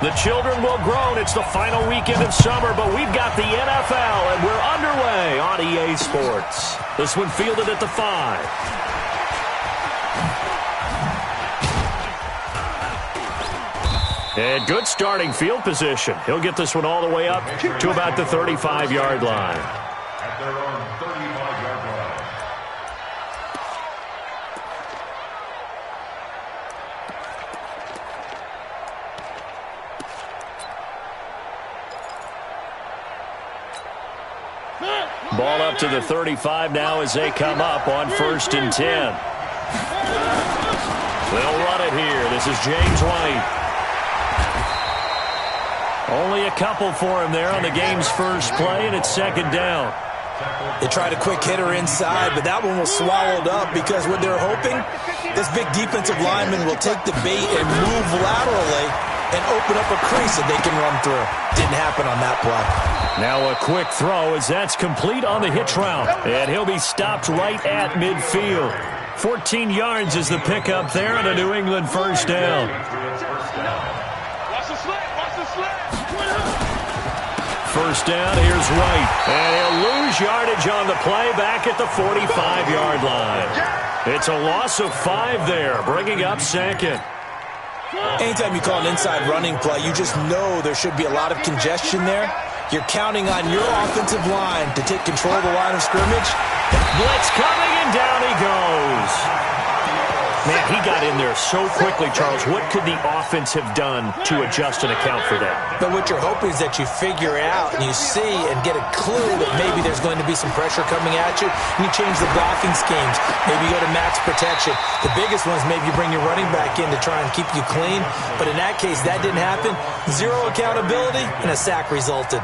The children will groan. It's the final weekend of summer, but we've got the NFL, and we're underway on EA Sports. This one fielded at the 5. And good starting field position. He'll get this one all the way up to about the 35-yard line. At their own 35-yard line. Ball up to the 35 now as they come up on 1st and 10. They'll run it here. This is James White. Only a couple for him there on the game's first play, and it's 2nd down. They tried a quick hitter inside, but that one was swallowed up because what they're hoping, this big defensive lineman will take the bait and move laterally and open up a crease that they can run through. Didn't happen on that play. Now a quick throw as that's complete on the hitch route, and he'll be stopped right at midfield. 14 yards is the pickup there on a New England 1st down. Watch the slant, watch the slant. 1st down, here's White. And he'll lose yardage on the play back at the 45-yard line. It's a loss of 5 there, bringing up 2nd. Anytime you call an inside running play, you just know there should be a lot of congestion there. You're counting on your offensive line to take control of the line of scrimmage. Blitz coming, and down he goes. Man, he got in there so quickly, Charles. What could the offense have done to adjust and account for that? But what you're hoping is that you figure out and you see and get a clue that maybe there's going to be some pressure coming at you, and you change the blocking schemes. Maybe you go to max protection. The biggest one is maybe you bring your running back in to try and keep you clean. But in that case, that didn't happen. 0 accountability, and a sack resulted.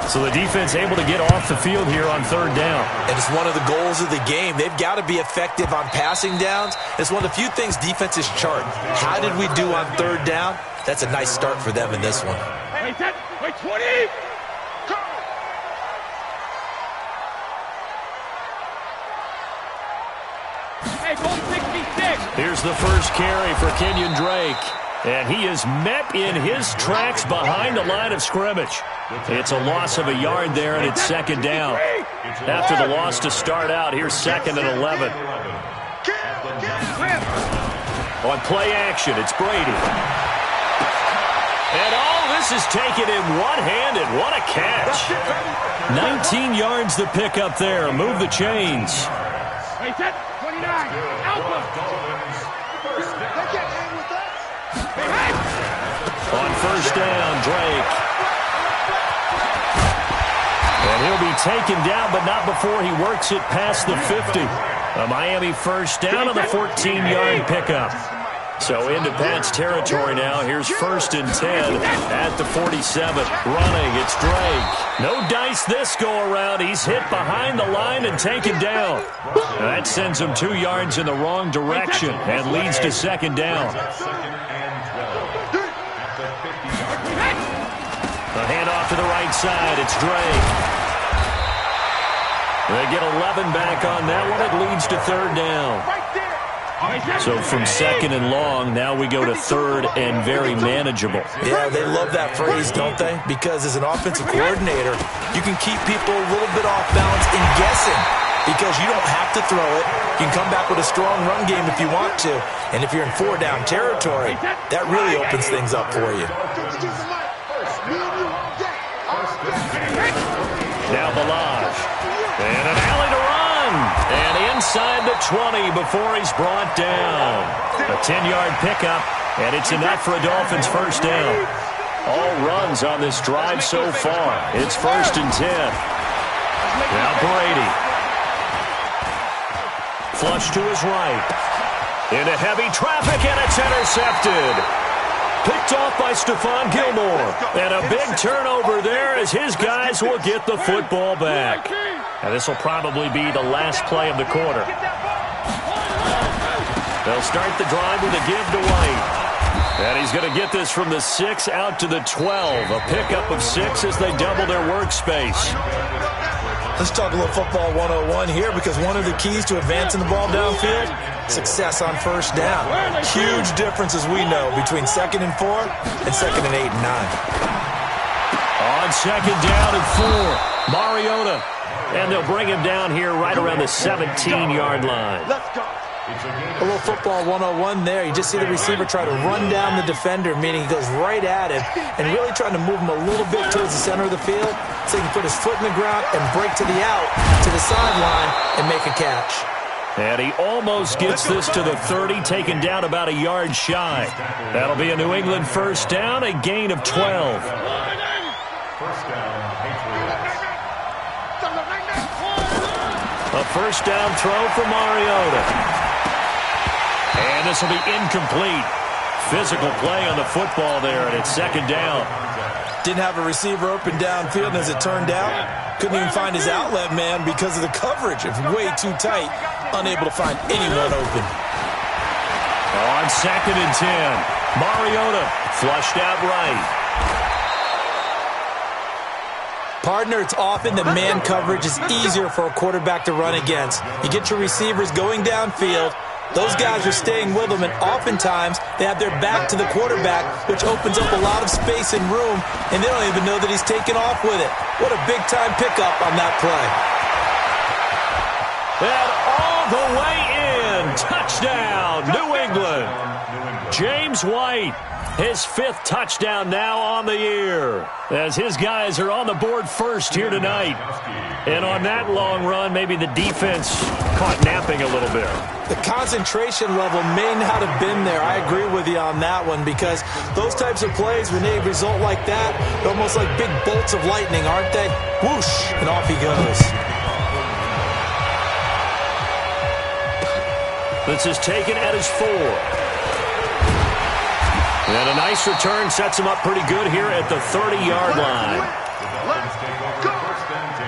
So the defense able to get off the field here on 3rd down. And it's one of the goals of the game. They've got to be effective on passing downs. It's one of the few things defenses chart. How did we do on 3rd down? That's a nice start for them in this one. Wait, 10, wait, 20. Go. Hey, goal 66. Here's the first carry for Kenyon Drake. And he is met in his tracks behind the line of scrimmage. It's a loss of a yard there, and it's 2nd down. After the loss to start out, here's 2nd and 11. On play action, it's Brady. And all this is taken in one-handed. What a catch. 19 yards the pickup there. Move the chains. Wait, 10, 29. Alpha. On 1st down, Drake. And he'll be taken down, but not before he works it past the 50. A Miami 1st down on the 14-yard pickup. So into Pat's territory now. Here's 1st and 10 at the 47. Running, it's Drake. No dice this go-around. He's hit behind the line and taken down. That sends him 2 yards in the wrong direction and leads to 2nd down. The handoff to the right side. It's Drake. They get 11 back on that one. It leads to 3rd down. So from 2nd and long, now we go to 3rd and very manageable. Yeah, they love that phrase, don't they? Because as an offensive coordinator, you can keep people a little bit off balance in guessing because you don't have to throw it. You can come back with a strong run game if you want to. And if you're in 4-down territory, that really opens things up for you. Now Balaj. And an alley to run. And inside the 20 before he's brought down. A 10-yard pickup, and it's enough for a Dolphins 1st down. All runs on this drive so far. It's 1st and 10. Now Brady. Flush to his right. Into heavy traffic, and it's intercepted. Picked off by Stephon Gilmore. And a big turnover there as his guys will get the football back. And this will probably be the last play of the quarter. They'll start the drive with a give to White. And he's going to get this from the 6 out to the 12. A pickup of 6 as they double their workspace. Let's talk a little football 101 here, because one of the keys to advancing the ball downfield, success on first down. Huge difference, as we know, between 2nd and 4 and 2nd and 8 and 9. On 2nd down and 4, Mariota. And they'll bring him down here right around the 17-yard line. Let's go. A little football 101 there. You just see the receiver try to run down the defender, meaning he goes right at him and really trying to move him a little bit towards the center of the field so he can put his foot in the ground and break to the out, to the sideline, and make a catch. And he almost gets this to the 30, taken down about a yard shy. That'll be a New England first down, a gain of 12. First down, Patriots. A first down throw for Mariota. And this will be incomplete. Physical play on the football there, and it's 2nd down. Didn't have a receiver open downfield, and as it turned out, couldn't even find his outlet man because of the coverage. It's way too tight, unable to find anyone open. On 2nd and 10, Mariota flushed out right. Partner, it's often that man coverage is easier for a quarterback to run against. You get your receivers going downfield. Those guys are staying with them, and oftentimes they have their back to the quarterback, which opens up a lot of space and room, and they don't even know that he's taken off with it. What a big-time pickup on that play. And all the way in. Touchdown, New England. James White, his 5th touchdown now on the year, as his guys are on the board first here tonight. And on that long run, maybe the defense caught napping a little bit. The concentration level may not have been there. I agree with you on that one, because those types of plays, when they result like that, they're almost like big bolts of lightning, aren't they? Whoosh, and off he goes. This is taken at his 4. And a nice return sets him up pretty good here at the 30-yard line. Let's go. First and 10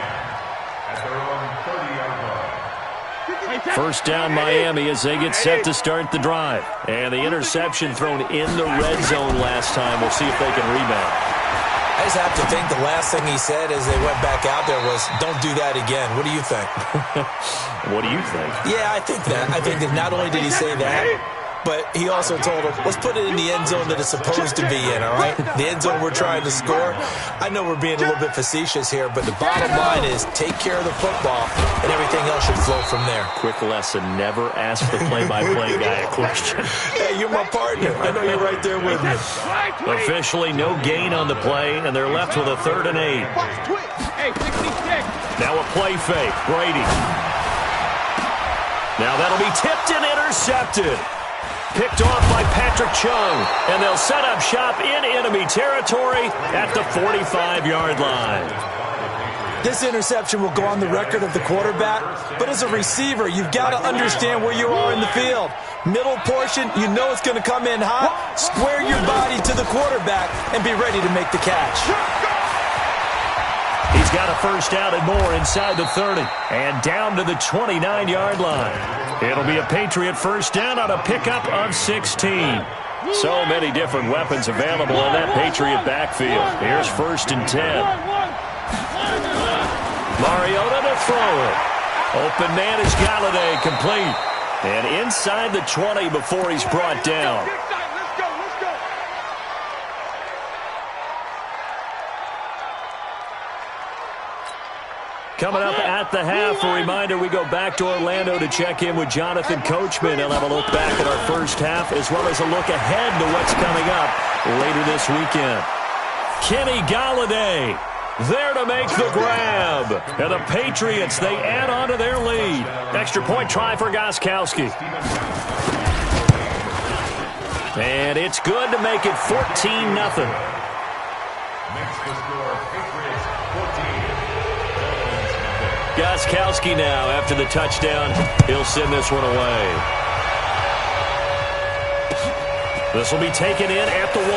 at their own 30-yard line. First down Miami as they get set to start the drive. And the interception thrown in the red zone last time. We'll see if they can rebound. I just have to think the last thing he said as they went back out there was, don't do that again. What do you think? What do you think? Yeah, I think that. I think that not only did he say that, but he also told him, let's put it in the end zone that it's supposed to be in, all right? The end zone we're trying to score. I know we're being a little bit facetious here, but the bottom line is take care of the football, and everything else should flow from there. Quick lesson, never ask the play-by-play guy a question. Hey, you're my partner. I know you're right there with me. Officially no gain on the play, and they're left with a 3rd and 8. Now a play fake, Brady. Now that'll be tipped and intercepted. Picked off by Patrick Chung, and they'll set up shop in enemy territory at the 45-yard line. This interception will go on the record of the quarterback, but as a receiver, you've got to understand where you are in the field. Middle portion, you know it's going to come in hot. Square your body to the quarterback and be ready to make the catch. He's got a first down and more inside the 30, and down to the 29-yard line. It'll be a Patriot first down on a pickup of 16. So many different weapons available in that Patriot backfield. Here's 1st and 10. Mariota to throw it. Open man is Galladay, complete. And inside the 20 before he's brought down. Coming up at the half, a reminder, we go back to Orlando to check in with Jonathan Coachman. He'll have a look back at our first half as well as a look ahead to what's coming up later this weekend. Kenny Galladay there to make the grab. And the Patriots, they add on to their lead. Extra point try for Gostkowski. And it's good to make it 14-0. Makes the score Patriots 14. Gostkowski now, after the touchdown, he'll send this one away. This will be taken in at the 1.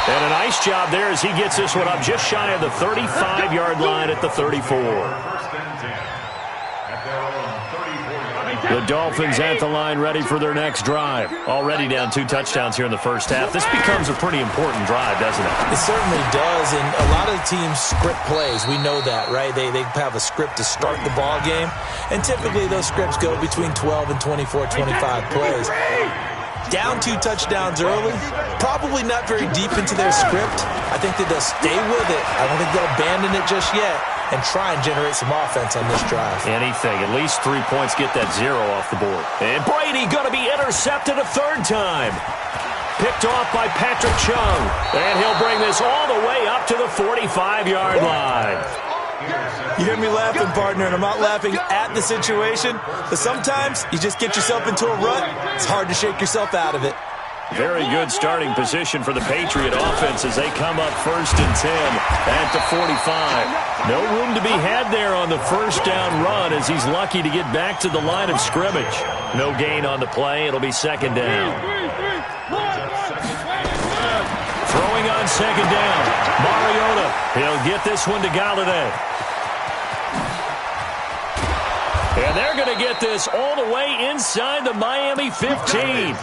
And a nice job there as he gets this one up just shy of the 35-yard line at the 34. First and 10 at their own 34-yard line. The Dolphins at the line, ready for their next drive. Already down 2 touchdowns here in the first half. This becomes a pretty important drive, doesn't it? It certainly does, and a lot of the teams script plays. We know that, right? They have a script to start the ball game, and typically those scripts go between 12 and 24, 25 plays. Down 2 touchdowns early, probably not very deep into their script. I think that they'll stay with it. I don't think they'll abandon it just yet and try and generate some offense on this drive. Anything. At least 3 points, get that 0 off the board. And Brady going to be intercepted a 3rd time. Picked off by Patrick Chung. And he'll bring this all the way up to the 45-yard line. You hear me laughing, partner, and I'm not laughing at the situation, but sometimes you just get yourself into a rut. It's hard to shake yourself out of it. Very good starting position for the Patriot offense as they come up 1st and 10 at the 45. No room to be had there on the 1st down run as he's lucky to get back to the line of scrimmage. No gain on the play. It'll be 2nd down. Throwing on 2nd down. Mariota. He'll get this one to Galladay. And they're going to get this all the way inside the Miami 15.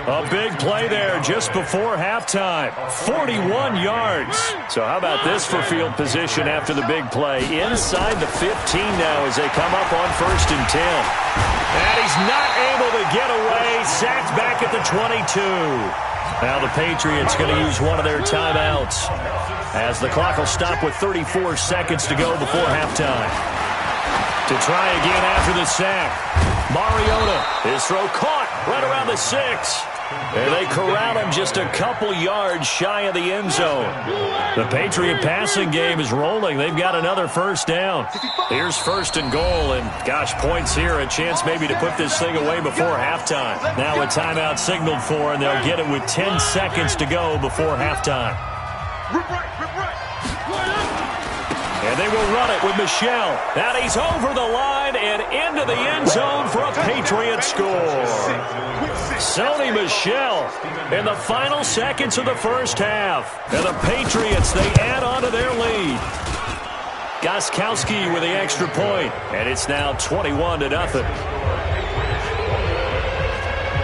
A big play there just before halftime. 41 yards. So how about this for field position after the big play? Inside the 15 now as they come up on 1st and 10. And he's not able to get away. Sacked back at the 22. Now the Patriots going to use one of their timeouts as the clock will stop with 34 seconds to go before halftime. To try again after the sack. Mariota, his throw caught right around the 6. And they corral him just a couple yards shy of the end zone. The Patriot passing game is rolling. They've got another 1st down. Here's 1st and goal, and gosh, points here. A chance maybe to put this thing away before halftime. Now a timeout signaled for, and they'll get it with 10 seconds to go before halftime. And they will run it with Michel. And he's over the line and into the end zone for a Patriot score. Sony Michel in the final seconds of the 1st half. And the Patriots, they add on to their lead. Gostkowski with the extra point. And it's now 21-0.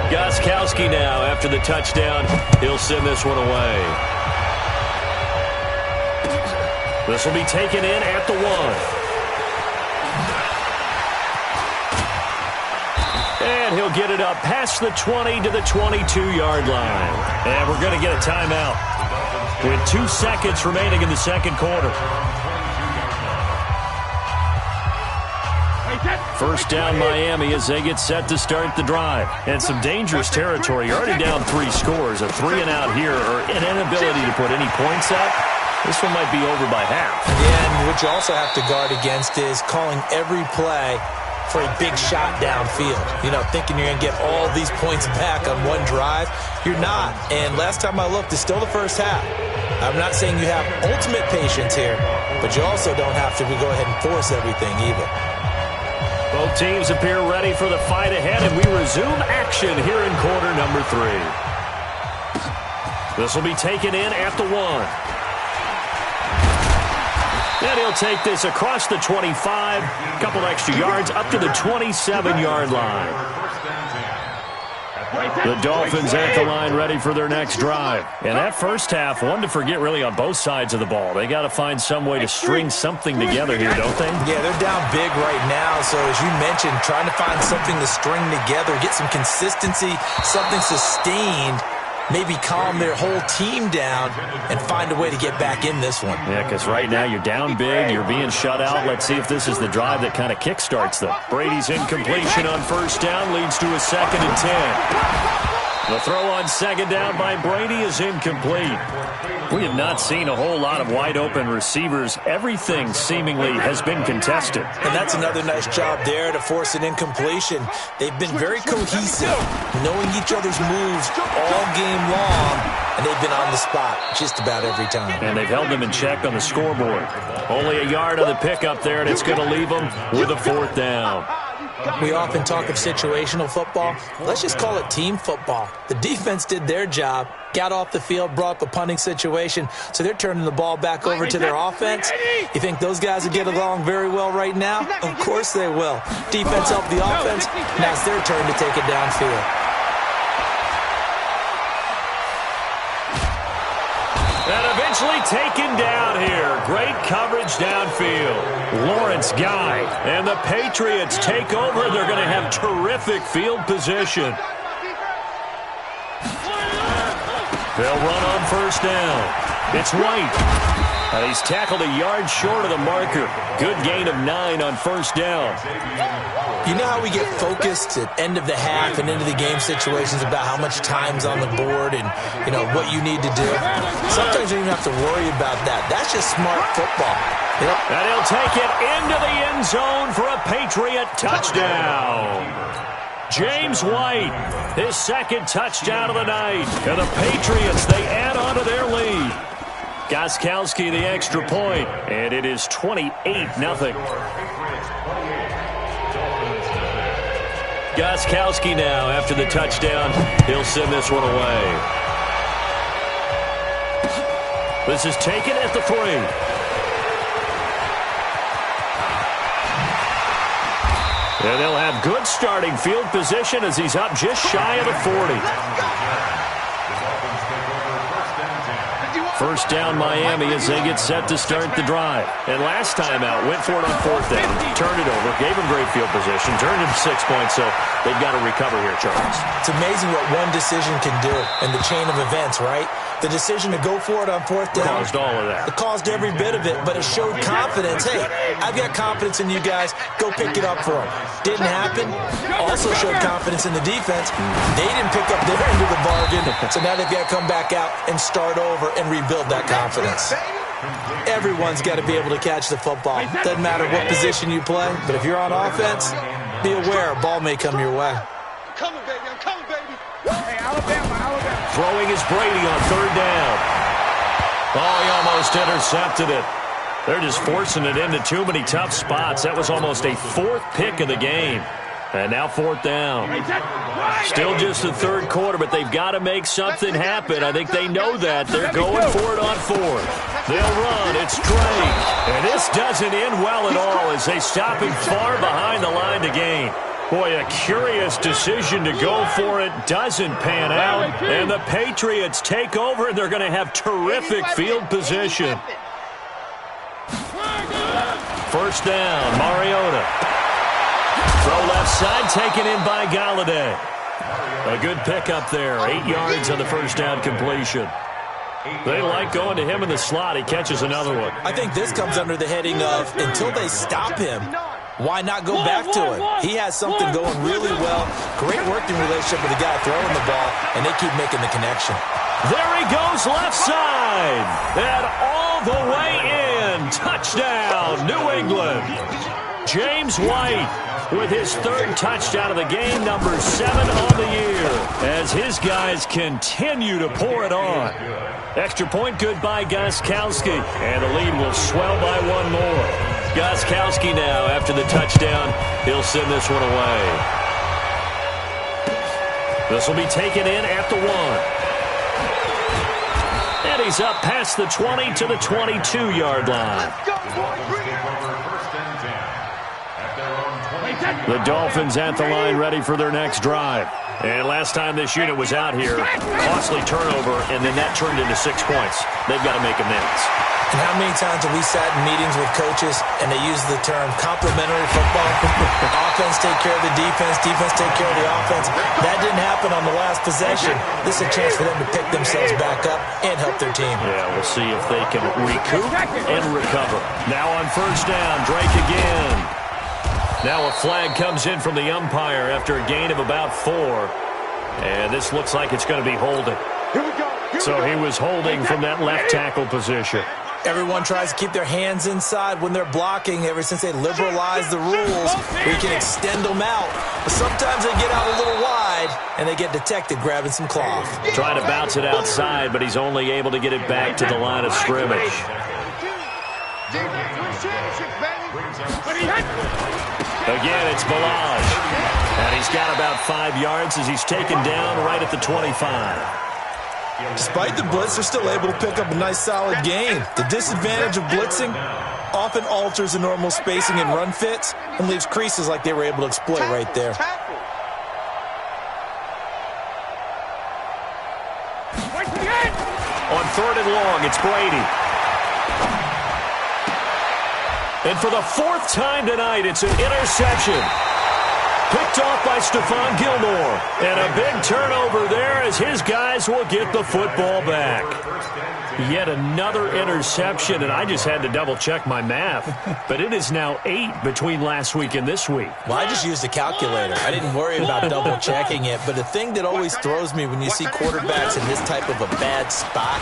Gostkowski now after the touchdown. He'll send this one away. This will be taken in at the 1. And he'll get it up past the 20 to the 22-yard line. And we're going to get a timeout with 2 seconds remaining in the 2nd quarter. 1st down Miami as they get set to start the drive. And some dangerous territory. You're already down 3 scores. A 3-and-out here or an inability to put any points up. This one might be over by half. Yeah, and what you also have to guard against is calling every play for a big shot downfield. You know, thinking you're going to get all these points back on one drive. You're not. And last time I looked, it's still the 1st half. I'm not saying you have ultimate patience here, but you also don't have to go ahead and force everything either. Both teams appear ready for the fight ahead, and we resume action here in quarter number 3. This will be taken in at the 1. And he'll take this across the 25, a couple extra yards, up to the 27-yard line. The Dolphins at the line ready for their next drive. And that 1st half, one to forget really on both sides of the ball. They got to find some way to string something together here, don't they? Yeah, they're down big right now. So as you mentioned, trying to find something to string together, get some consistency, something sustained, maybe calm their whole team down and find a way to get back in this one. Yeah, because right now you're down big, you're being shut out. Let's see if this is the drive that kind of kickstarts them. Brady's incompletion on 1st down leads to a 2nd and 10. The throw on 2nd down by Brady is incomplete. We have not seen a whole lot of wide-open receivers. Everything seemingly has been contested. And that's another nice job there to force an incompletion. They've been very cohesive, knowing each other's moves all game long, and they've been on the spot just about every time. And they've held them in check on the scoreboard. Only a yard on the pickup there, and it's going to leave them with a 4th down. We often talk of situational football. Let's just call it team football. The defense did their job. got off the field, brought up a punting situation, so they're turning the ball back over to their offense. You think those guys will get along very well right now? Of course they will. Defense helped the offense. Now it's their turn to take it downfield. And eventually taken down here. Great coverage downfield. Lawrence Guy. And the Patriots take over. They're going to have terrific field position. They'll run on first down. It's White. He's tackled a yard short of the marker. Good gain of 9 on first down. You know how we get focused at end of the half and into the game situations about how much time's on the board and, you know, what you need to do? Sometimes you don't even have to worry about that. That's just smart football. Yep. And he'll take it into the end zone for a Patriot touchdown. James White, his second touchdown of the night. And the Patriots, they add on to their lead. Gostkowski the extra point, and it is 28-0. Gostkowski now, after the touchdown, he'll send this one away. This is taken at the 3. And they'll have good starting field position as he's up just shy of the 40. First down Miami as they get set to start the drive. And last time out, went for it on fourth down, turned it over, gave him great field position, turned him 6 points, so they've got to recover here, Charles. It's amazing what one decision can do in the chain of events, right? The decision to go for it on fourth down caused all of that. It caused every bit of it, but it showed confidence. Hey, I've got confidence in you guys. Go pick it up for them. Didn't happen. Also showed confidence in the defense. They didn't pick up their end of the bargain, so now they've got to come back out and start over and rebuild that confidence. Everyone's got to be able to catch the football. Doesn't matter what position you play, but if you're on offense, be aware a ball may come your way. I'm coming, baby. I'm coming, baby. Hey, Alabama. Throwing is Brady on third down. Oh, he almost intercepted it. They're just forcing it into too many tough spots. That was almost a 4th pick of the game. And now fourth down. Still just the third quarter, but they've got to make something happen. I think they know that. They're going for it on fourth. They'll run. It's Drake. And this doesn't end well at all as they stop him far behind the line to gain. Boy, a curious decision to go for it doesn't pan out. And the Patriots take over, and they're going to have terrific field position. First down, Mariota. Throw left side, taken in by Galladay. A good pickup there, 8 yards on the first down completion. They like going to him in the slot. He catches another one. I think this comes under the heading of until they stop him, why not go back to him? He has something going really well. Great working relationship with the guy throwing the ball, and they keep making the connection. There he goes left side. And all the way in. Touchdown, New England. James White with his 3rd touchdown of the game, number 7 on the year, as his guys continue to pour it on. Extra point good by Gostkowski, and the lead will swell by 1 more. Gostkowski now, after the touchdown, he'll send this one away. This will be taken in at the 1. And he's up past the 20 to the 22-yard line. The Dolphins at the line, ready for their next drive. And last time this unit was out here, costly turnover, and then that turned into 6 points. They've got to make amends. And how many times have we sat in meetings with coaches and they use the term complementary football? Offense take care of the defense, defense take care of the offense. That didn't happen on the last possession. This is a chance for them to pick themselves back up and help their team. Yeah, we'll see if they can recoup and recover. Now on first down, Drake again. Now a flag comes in from the umpire after a gain of about 4. And this looks like it's going to be holding. So he was holding from that left tackle position. Everyone tries to keep their hands inside when they're blocking. Ever since they liberalized the rules, we can extend them out. But sometimes they get out a little wide, and they get detected grabbing some cloth. Trying to bounce it outside, but he's only able to get it back to the line of scrimmage. Again, it's Balaj. And he's got about 5 yards as he's taken down right at the 25. Despite the blitz, they're still able to pick up a nice, solid gain. The disadvantage of blitzing often alters the normal spacing and run fits and leaves creases like they were able to exploit right there. On 3rd and long, it's Brady. And for the 4th time tonight, it's an interception. Picked off by Stephon Gilmore. And a big turnover there as his guys will get the football back. Yet another interception, and I just had to double-check my math. But it is now 8 between last week and this week. Well, I just used a calculator. I didn't worry about double-checking it. But the thing that always throws me when you see quarterbacks in this type of a bad spot,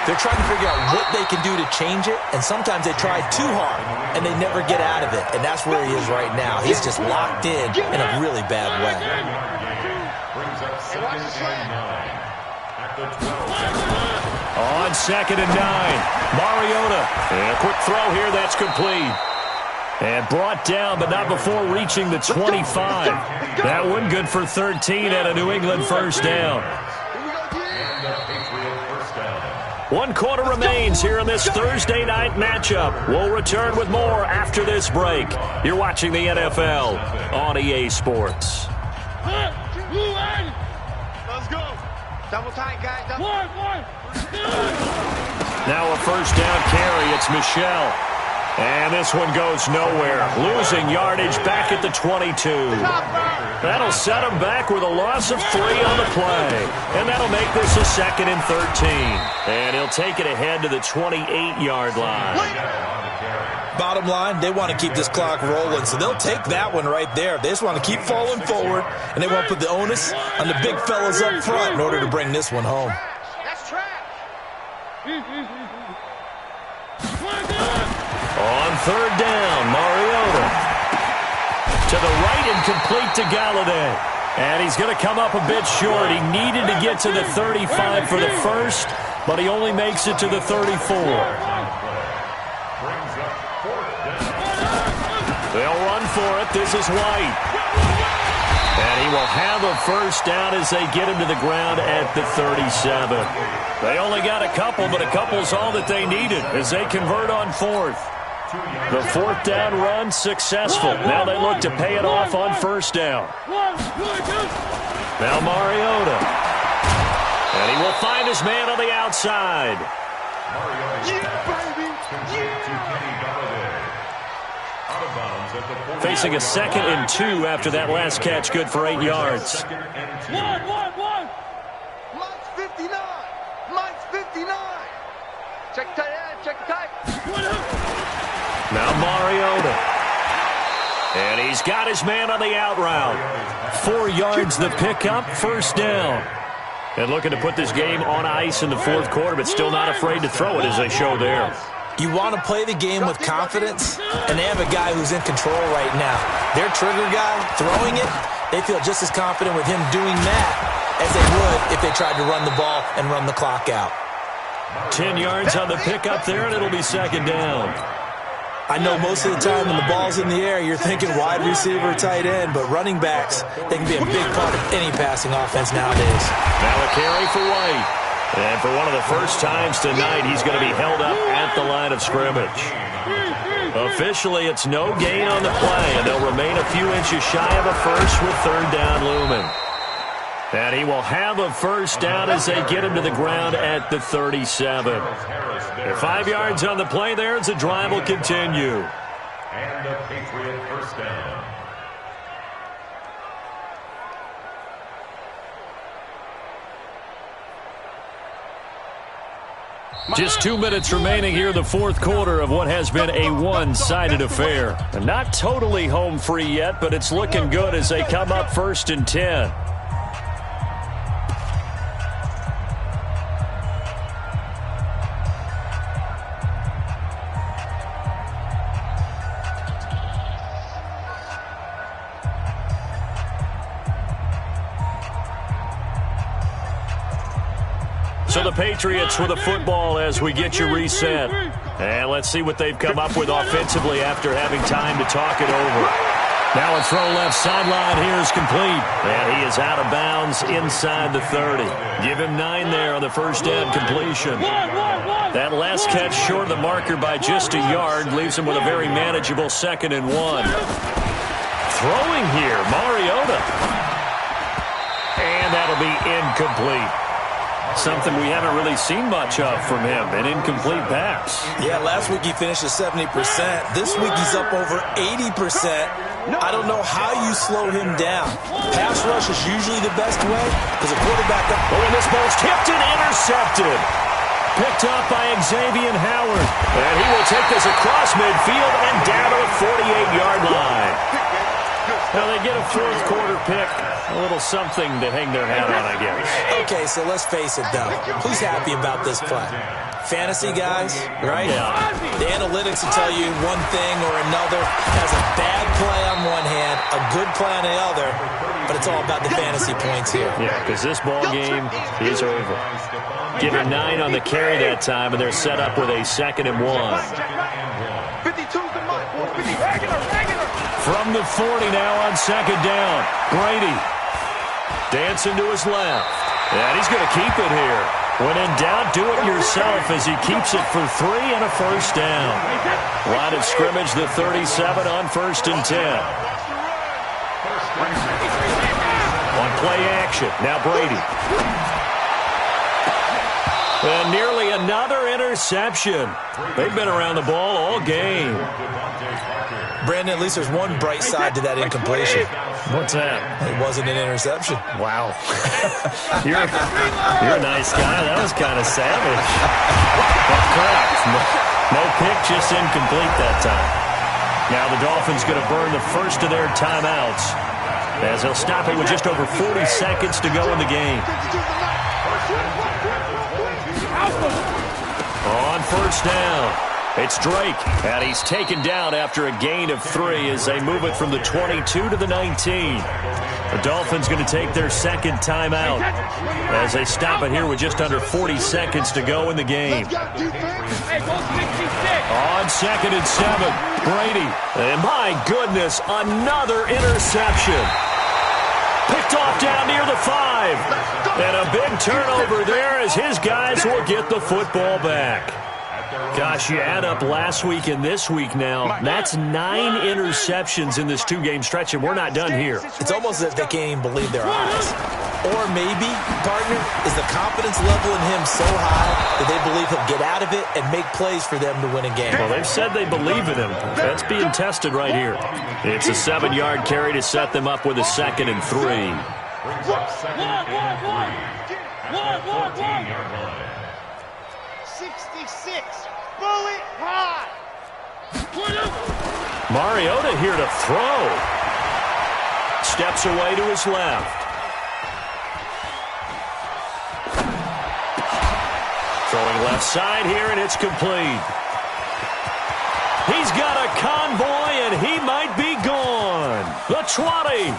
they're trying to figure out what they can do to change it, and sometimes they try too hard, and they never get out of it. And that's where he is right now. He's just locked in a really bad way. Brings up 2nd and 9 at the 12. On 2nd and 9, Mariota. And a quick throw here, that's complete. And brought down, but not before reaching the 25. That one good for 13 and a New England first down. And the Patriot first down. 1 quarter remains here in this Thursday night matchup. We'll return with more after this break. You're watching the NFL on EA Sports. Let's go. Double tight, guys. One. Now a first down carry. It's Michelle. And this one goes nowhere. Losing yardage back at the 22. That'll set him back with a loss of 3 on the play. And that'll make this a 2nd and 13. And he'll take it ahead to the 28-yard line. Bottom line, they want to keep this clock rolling, so they'll take that one right there. They just want to keep falling forward, and they want to put the onus on the big fellas up front in order to bring this one home. That's trash. On 3rd down, Mariota. To the right and complete to Galladay. And he's going to come up a bit short. He needed to get to the 35 for the first, but he only makes it to the 34. They'll run for it. This is White. And he will have a first down as they get him to the ground at the 37. They only got a couple, but a couple's all that they needed as they convert on 4th. The 4th down run successful. Now they look to pay it off on 1st down. Now Mariota. And he will find his man on the outside. Facing a 2nd and 2 after that last catch, good for 8 yards. One. Mike's 59. Mike's 59. Check tight end. Check tight. Now Mariota. And he's got his man on the out route. 4 yards the pickup, first down. And looking to put this game on ice in the 4th quarter, but still not afraid to throw it as they show there. You want to play the game with confidence, and they have a guy who's in control right now. Their trigger guy, throwing it, they feel just as confident with him doing that as they would if they tried to run the ball and run the clock out. 10 yards on the pickup there, and it'll be 2nd down. I know most of the time when the ball's in the air, you're thinking wide receiver, tight end, but running backs, they can be a big part of any passing offense nowadays. Now a carry for White. And for one of the first times tonight, he's going to be held up at the line of scrimmage. Officially, it's no gain on the play, and they'll remain a few inches shy of a first with 3rd down looming. And he will have a first down as they get him to the ground at the 37. And 5 yards on the play there as the drive will continue. And the Patriot first down. Just 2 minutes remaining here in the 4th quarter of what has been a one-sided affair. Not totally home free yet, but it's looking good as they come up 1st and 10. So the Patriots with the football as we get you reset. And let's see what they've come up with offensively after having time to talk it over. Now a throw left sideline here is complete. And he is out of bounds inside the 30. Give him 9 there on the first down completion. That last catch short of the marker by just a yard leaves him with a very manageable 2nd and 1. Throwing here, Mariota. And that'll be incomplete. Something we haven't really seen much of from him, an incomplete pass. Yeah, last week he finished at 70%. This week he's up over 80%. I don't know how you slow him down. Pass rush is usually the best way because a quarterback... Oh, and this ball's tipped and intercepted. Picked up by Xavier Howard. And he will take this across midfield and down to the 48-yard line. Now they get a fourth-quarter pick. A little something to hang their hat on, I guess. Okay, so let's face it, though. Who's happy about this play? Fantasy guys, right? Yeah. The analytics will tell you one thing or another. Has a bad play on one hand, a good play on the other, but it's all about the fantasy points here. Yeah, because this ball game is over. Give him 9 on the carry that time, and they're set up with a 2nd and 1. 52's the mark, boys. 50. Regular. From the 40 now on 2nd down. Brady dancing to his left. And he's going to keep it here. When in doubt, do it yourself as he keeps it for 3 and a first down. Line of scrimmage, the 37 on 1st and 10. On play action, now Brady. And nearly another interception. They've been around the ball all game. Brandon, at least there's one bright side to that incompletion. What's that? It wasn't an interception. Wow. You're a nice guy. That was kind of savage. That's correct. No pick, just incomplete that time. Now the Dolphins going to burn the first of their timeouts as they'll stop it with just over 40 seconds to go in the game. On first down, it's Drake, and he's taken down after a gain of 3 as they move it from the 22 to the 19. The Dolphins going to take their 2nd timeout as they stop it here with just under 40 seconds to go in the game. On 2nd and 7, Brady, and my goodness, another interception. Picked off down near the 5. And a big turnover there as his guys will get the football back. Gosh, you add up last week and this week now, that's 9 interceptions in this 2-game stretch, and we're not done here. It's almost as if they can't even believe their eyes. Or maybe, partner, is the confidence level in him so high that they believe he'll get out of it and make plays for them to win a game. Well, they've said they believe in him. That's being tested right here. It's a 7-yard carry to set them up with a 2nd and 3. Brings up 2nd and 3 at the 14-yard line. 66. Bullet high. Mariota here to throw. Steps away to his left. Throwing left side here, and it's complete. He's got a convoy, and he might be gone. The 20.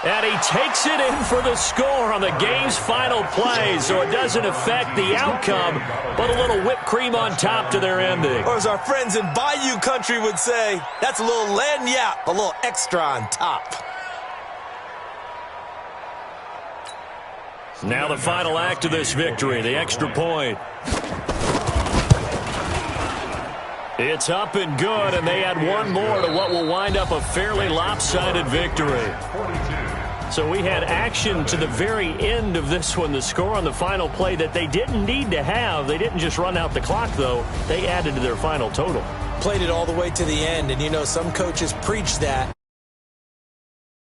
And he takes it in for the score on the game's final play, so it doesn't affect the outcome, but a little whipped cream on top to their ending. Or as our friends in Bayou Country would say, that's a little lagniappe, a little extra on top. Now the final act of this victory, the extra point. It's up and good, and they add one more to what will wind up a fairly lopsided victory. So we had action to the very end of this one, the score on the final play that they didn't need to have. They didn't just run out the clock, though. They added to their final total. Played it all the way to the end, and you know some coaches preach that.